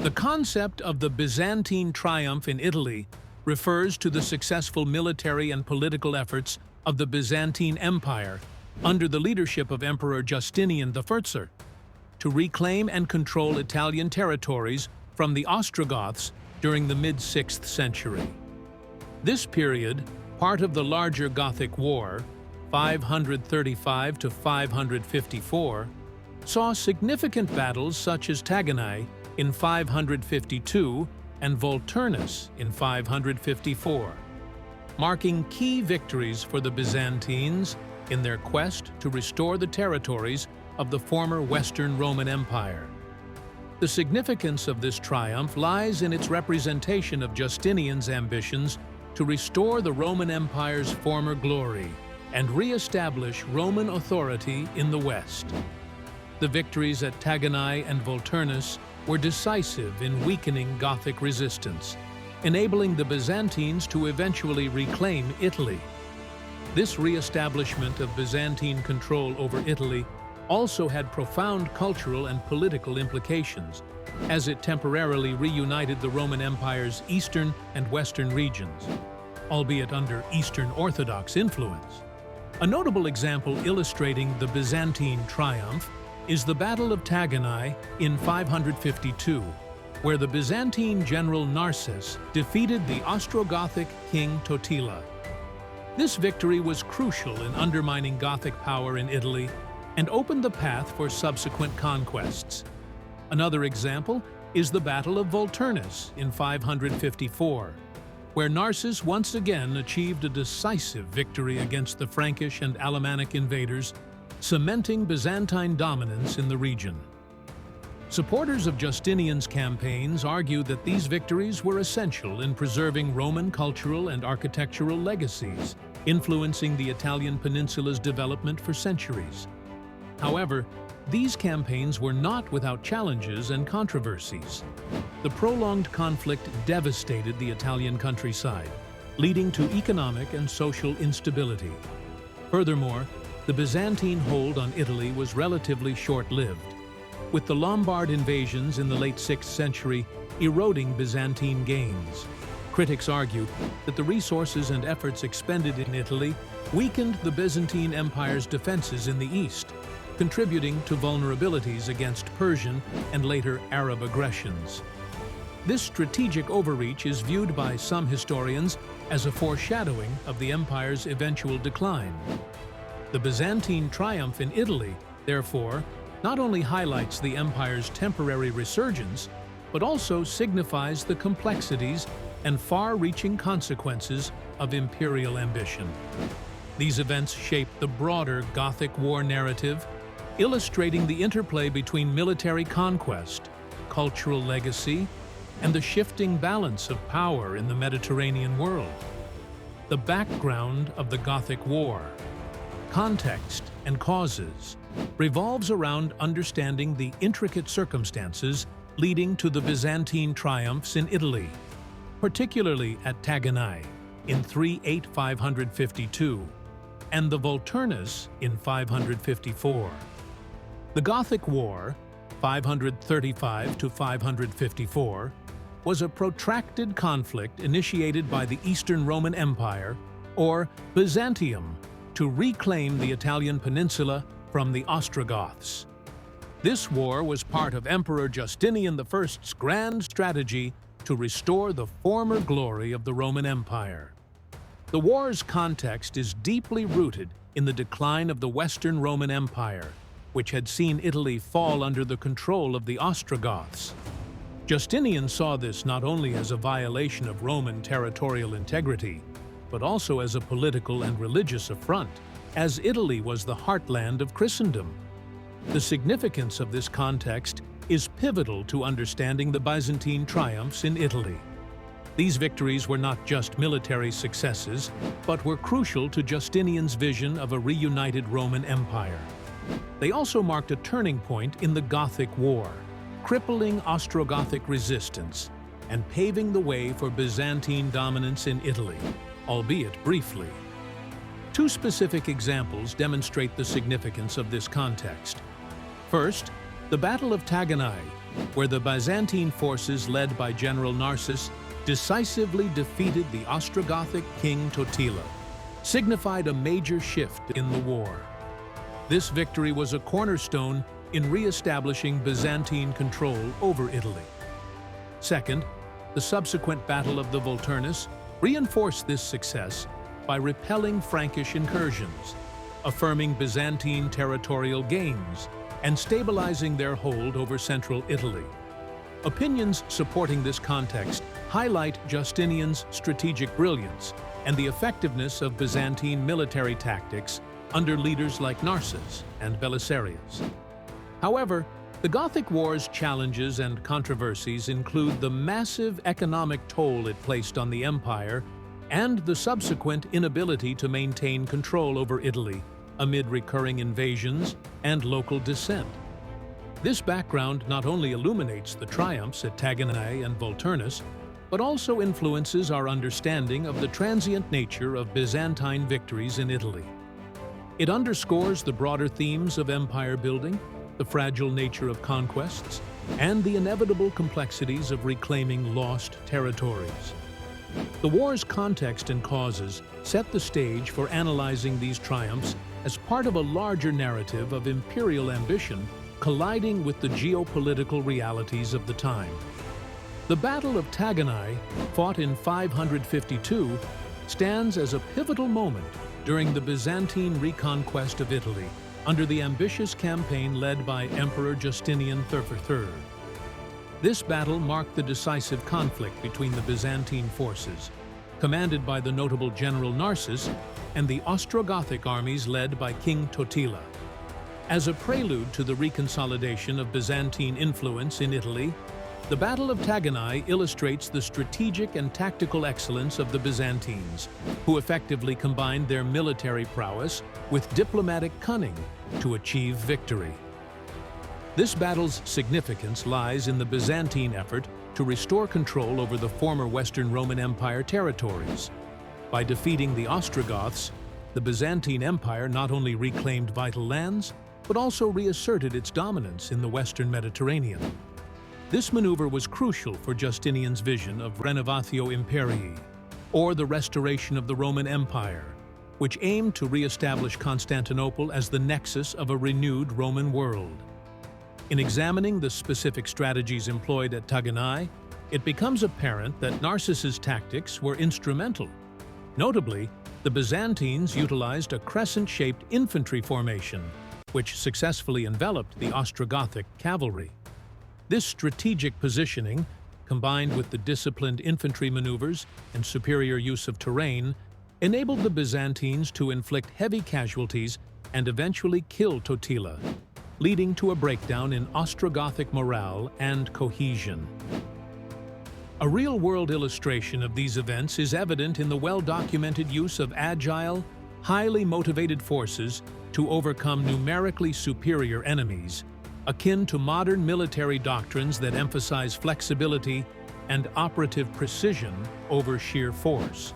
The concept of the Byzantine triumph in Italy refers to the successful military and political efforts of the Byzantine Empire under the leadership of Emperor Justinian I to reclaim and control Italian territories from the Ostrogoths during the mid-6th century. This period, part of the larger Gothic War, 535 to 554, saw significant battles such as Taginae in 552 and Volturnus in 554, marking key victories for the Byzantines in their quest to restore the territories of the former Western Roman Empire. The significance of this triumph lies in its representation of Justinian's ambitions to restore the Roman Empire's former glory and re-establish Roman authority in the West. The victories at Taginae and Volturnus were decisive in weakening Gothic resistance, enabling the Byzantines to eventually reclaim Italy. This re-establishment of Byzantine control over Italy also had profound cultural and political implications, as it temporarily reunited the Roman Empire's eastern and western regions, albeit under Eastern Orthodox influence. A notable example illustrating the Byzantine triumph is the Battle of Taginae in 552, where the Byzantine general Narses defeated the Ostrogothic King Totila. This victory was crucial in undermining Gothic power in Italy and opened the path for subsequent conquests. Another example is the Battle of Volturnus in 554, where Narses once again achieved a decisive victory against the Frankish and Alemannic invaders, cementing Byzantine dominance in the region. Supporters of Justinian's campaigns argue that these victories were essential in preserving Roman cultural and architectural legacies, influencing the Italian peninsula's development for centuries. However, these campaigns were not without challenges and controversies. The prolonged conflict devastated the Italian countryside, leading to economic and social instability. Furthermore, the Byzantine hold on Italy was relatively short-lived, with the Lombard invasions in the late 6th century eroding Byzantine gains. Critics argue that the resources and efforts expended in Italy weakened the Byzantine Empire's defenses in the east, contributing to vulnerabilities against Persian and later Arab aggressions. This strategic overreach is viewed by some historians as a foreshadowing of the empire's eventual decline. The Byzantine triumph in Italy, therefore, not only highlights the empire's temporary resurgence, but also signifies the complexities and far-reaching consequences of imperial ambition. These events shape the broader Gothic War narrative, illustrating the interplay between military conquest, cultural legacy, and the shifting balance of power in the Mediterranean world. The background of the Gothic War, context and causes, revolves around understanding the intricate circumstances leading to the Byzantine triumphs in Italy, particularly at Taginae in 552 and the Volturnus in 554. The Gothic War, 535 to 554, was a protracted conflict initiated by the Eastern Roman Empire, or Byzantium, to reclaim the Italian peninsula from the Ostrogoths. This war was part of Emperor Justinian I's grand strategy to restore the former glory of the Roman Empire. The war's context is deeply rooted in the decline of the Western Roman Empire, which had seen Italy fall under the control of the Ostrogoths. Justinian saw this not only as a violation of Roman territorial integrity, but also as a political and religious affront, as Italy was the heartland of Christendom. The significance of this context is pivotal to understanding the Byzantine triumphs in Italy. These victories were not just military successes, but were crucial to Justinian's vision of a reunited Roman Empire. They also marked a turning point in the Gothic War, crippling Ostrogothic resistance and paving the way for Byzantine dominance in Italy, albeit briefly. Two specific examples demonstrate the significance of this context. First, the Battle of Taginae where the Byzantine forces led by General Narses decisively defeated the Ostrogothic King Totila, signified a major shift in the war. This victory was a cornerstone in re-establishing Byzantine control over Italy. Second, the subsequent Battle of the Volturnus reinforced this success by repelling Frankish incursions, affirming Byzantine territorial gains, and stabilizing their hold over central Italy. Opinions supporting this context highlight Justinian's strategic brilliance and the effectiveness of Byzantine military tactics under leaders like Narses and Belisarius. However, the Gothic War's challenges and controversies include the massive economic toll it placed on the empire and the subsequent inability to maintain control over Italy amid recurring invasions and local dissent. This background not only illuminates the triumphs at Taginae and Volturnus, but also influences our understanding of the transient nature of Byzantine victories in Italy. It underscores the broader themes of empire building, the fragile nature of conquests, and the inevitable complexities of reclaiming lost territories. The war's context and causes set the stage for analyzing these triumphs as part of a larger narrative of imperial ambition colliding with the geopolitical realities of the time. The Battle of Taginae, fought in 552, stands as a pivotal moment during the Byzantine reconquest of Italy under the ambitious campaign led by Emperor Justinian III. This battle marked the decisive conflict between the Byzantine forces, commanded by the notable General Narses, and the Ostrogothic armies led by King Totila. As a prelude to the reconsolidation of Byzantine influence in Italy, the Battle of Taginae illustrates the strategic and tactical excellence of the Byzantines, who effectively combined their military prowess with diplomatic cunning to achieve victory. This battle's significance lies in the Byzantine effort to restore control over the former Western Roman Empire territories. By defeating the Ostrogoths, the Byzantine Empire not only reclaimed vital lands, but also reasserted its dominance in the Western Mediterranean. This maneuver was crucial for Justinian's vision of renovatio imperii, or the restoration of the Roman Empire, which aimed to re-establish Constantinople as the nexus of a renewed Roman world. In examining the specific strategies employed at Taginae, it becomes apparent that Narses's tactics were instrumental. Notably, the Byzantines utilized a crescent-shaped infantry formation, which successfully enveloped the Ostrogothic cavalry. This strategic positioning, combined with the disciplined infantry maneuvers and superior use of terrain, enabled the Byzantines to inflict heavy casualties and eventually kill Totila, leading to a breakdown in Ostrogothic morale and cohesion. A real-world illustration of these events is evident in the well-documented use of agile, highly motivated forces to overcome numerically superior enemies, akin to modern military doctrines that emphasize flexibility and operative precision over sheer force.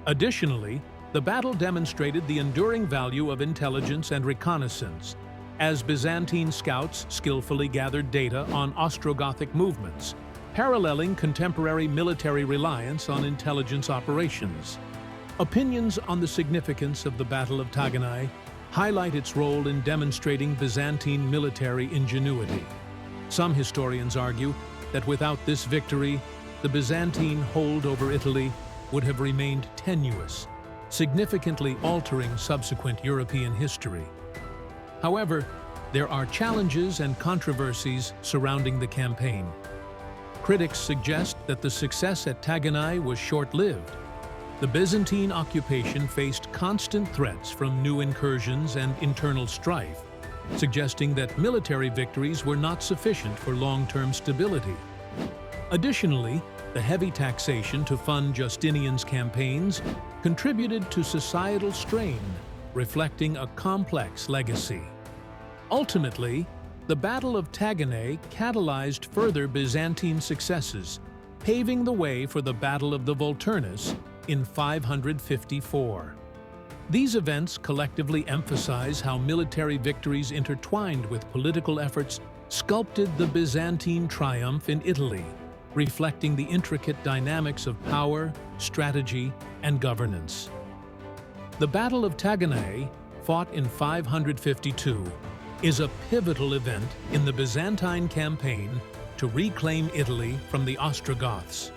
Additionally, the battle demonstrated the enduring value of intelligence and reconnaissance, as Byzantine scouts skillfully gathered data on Ostrogothic movements, paralleling contemporary military reliance on intelligence operations. Opinions on the significance of the Battle of Taginae highlight its role in demonstrating Byzantine military ingenuity. Some historians argue that without this victory, the Byzantine hold over Italy would have remained tenuous, significantly altering subsequent European history. However, there are challenges and controversies surrounding the campaign. Critics suggest that the success at Taginae was short-lived. The Byzantine occupation faced constant threats from new incursions and internal strife, suggesting that military victories were not sufficient for long-term stability. Additionally, the heavy taxation to fund Justinian's campaigns contributed to societal strain, reflecting a complex legacy. Ultimately, the Battle of Taginae catalyzed further Byzantine successes, paving the way for the Battle of the Volturnus in 554. These events collectively emphasize how military victories intertwined with political efforts sculpted the Byzantine triumph in Italy, reflecting the intricate dynamics of power, strategy, and governance. The Battle of Taginae, fought in 552, is a pivotal event in the Byzantine campaign to reclaim Italy from the Ostrogoths.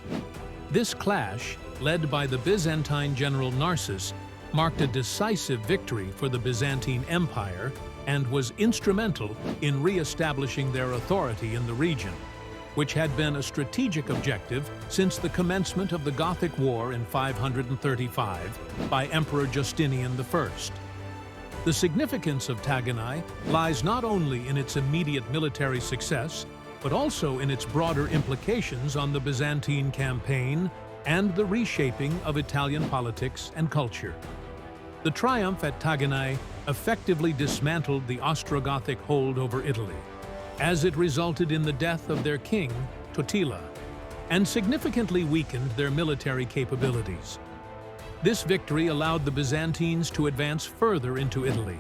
This clash, led by the Byzantine general Narses, marked a decisive victory for the Byzantine Empire and was instrumental in re-establishing their authority in the region, which had been a strategic objective since the commencement of the Gothic War in 535 by Emperor Justinian I. The significance of Taginae lies not only in its immediate military success, but also in its broader implications on the Byzantine campaign and the reshaping of Italian politics and culture. The triumph at Taginae effectively dismantled the Ostrogothic hold over Italy, as it resulted in the death of their king, Totila, and significantly weakened their military capabilities. This victory allowed the Byzantines to advance further into Italy,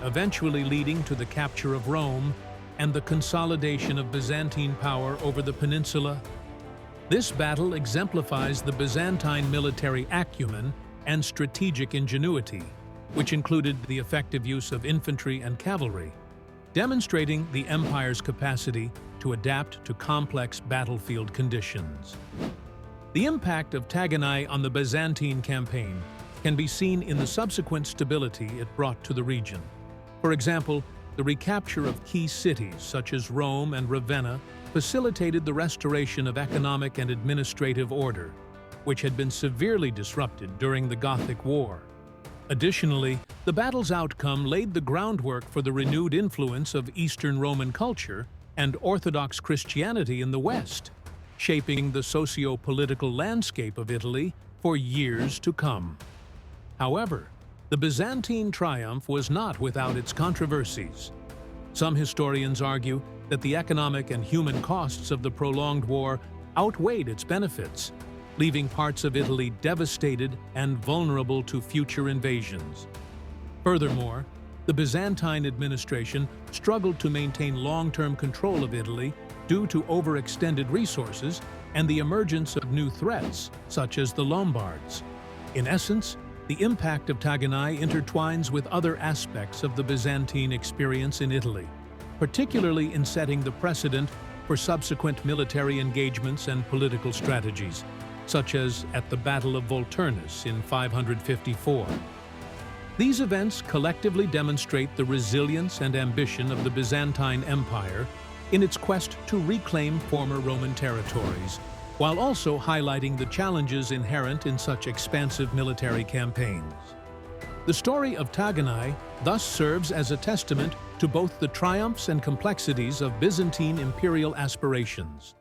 eventually leading to the capture of Rome and the consolidation of Byzantine power over the peninsula. This battle exemplifies the Byzantine military acumen and strategic ingenuity, which included the effective use of infantry and cavalry, demonstrating the empire's capacity to adapt to complex battlefield conditions. The impact of Taginae on the Byzantine campaign can be seen in the subsequent stability it brought to the region. For example, the recapture of key cities such as Rome and Ravenna facilitated the restoration of economic and administrative order, which had been severely disrupted during the Gothic War. Additionally, the battle's outcome laid the groundwork for the renewed influence of Eastern Roman culture and Orthodox Christianity in the West, shaping the socio-political landscape of Italy for years to come. However, the Byzantine triumph was not without its controversies. Some historians argue that the economic and human costs of the prolonged war outweighed its benefits, leaving parts of Italy devastated and vulnerable to future invasions. Furthermore, the Byzantine administration struggled to maintain long-term control of Italy due to overextended resources and the emergence of new threats, such as the Lombards. In essence, the impact of Taginae intertwines with other aspects of the Byzantine experience in Italy, particularly in setting the precedent for subsequent military engagements and political strategies, such as at the Battle of Volturnus in 554. These events collectively demonstrate the resilience and ambition of the Byzantine Empire in its quest to reclaim former Roman territories, while also highlighting the challenges inherent in such expansive military campaigns. The story of Taginae thus serves as a testament to both the triumphs and complexities of Byzantine imperial aspirations.